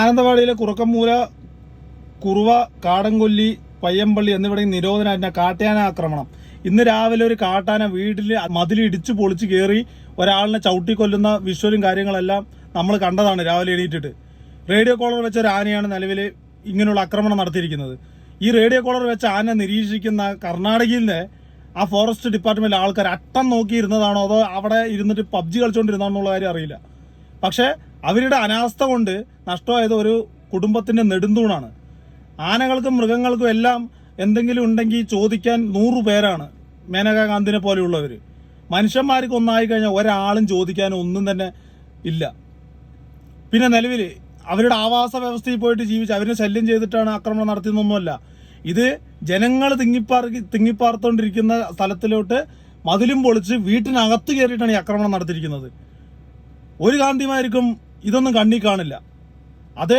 മാനന്തവാടിയിലെ കുറുക്കമ്മൂല, കുറുവ, കാടംകൊല്ലി, പയ്യമ്പള്ളി എന്നിവിടെയും നിരോധനാജ്ഞ. കാട്ടാന ആക്രമണം. ഇന്ന് രാവിലെ ഒരു കാട്ടാന വീട്ടിൽ മതിലിടിച്ചു പൊളിച്ച് കയറി ഒരാളിനെ ചവിട്ടിക്കൊല്ലുന്ന വിഷ്വലും കാര്യങ്ങളെല്ലാം നമ്മൾ കണ്ടതാണ് രാവിലെ എണീറ്റിട്ട്. റേഡിയോ കോളർ വെച്ച ഒരു ആനയാണ് നിലവിൽ ഇങ്ങനെയുള്ള ആക്രമണം നടത്തിയിരിക്കുന്നത്. ഈ റേഡിയോ കോളർ വെച്ച ആന നിരീക്ഷിക്കുന്ന കർണാടകയിലെ ആ ഫോറസ്റ്റ് ഡിപ്പാർട്ട്മെന്റിലെ ആൾക്കാർ അട്ടം നോക്കിയിരുന്നതാണോ അതോ അവിടെ ഇരുന്നിട്ട് പബ്ജി കളിച്ചുകൊണ്ടിരുന്നതാണോ എന്നുള്ള കാര്യം അറിയില്ല. പക്ഷെ അവരുടെ അനാസ്ഥ കൊണ്ട് നഷ്ടമായത് ഒരു കുടുംബത്തിന്റെ നെടുന്തൂണാണ്. ആനകൾക്കും മൃഗങ്ങൾക്കും എല്ലാം എന്തെങ്കിലും ഉണ്ടെങ്കിൽ ചോദിക്കാൻ 100 പേരാണ് മേനകാ ഗാന്ധിനെ പോലെയുള്ളവർ. മനുഷ്യന്മാർക്ക് ഒന്നായി കഴിഞ്ഞാൽ ഒരാളും ചോദിക്കാനും ഒന്നും തന്നെ ഇല്ല. പിന്നെ നിലവിൽ അവരുടെ ആവാസ വ്യവസ്ഥയിൽ പോയിട്ട് ജീവിച്ച് അവരെ ശല്യം ചെയ്തിട്ടാണ് ആക്രമണം നടത്തിയെന്നൊന്നുമല്ല. ഇത് ജനങ്ങൾ തിങ്ങിപ്പാർത്തോണ്ടിരിക്കുന്ന സ്ഥലത്തിലോട്ട് മതിലും പൊളിച്ച് വീട്ടിനകത്ത് കയറിയിട്ടാണ് ഈ ആക്രമണം നടത്തിയിരിക്കുന്നത്. ഒരു ഗാന്ധിമാർക്കും ഇതൊന്നും കണ്ണി കാണില്ല.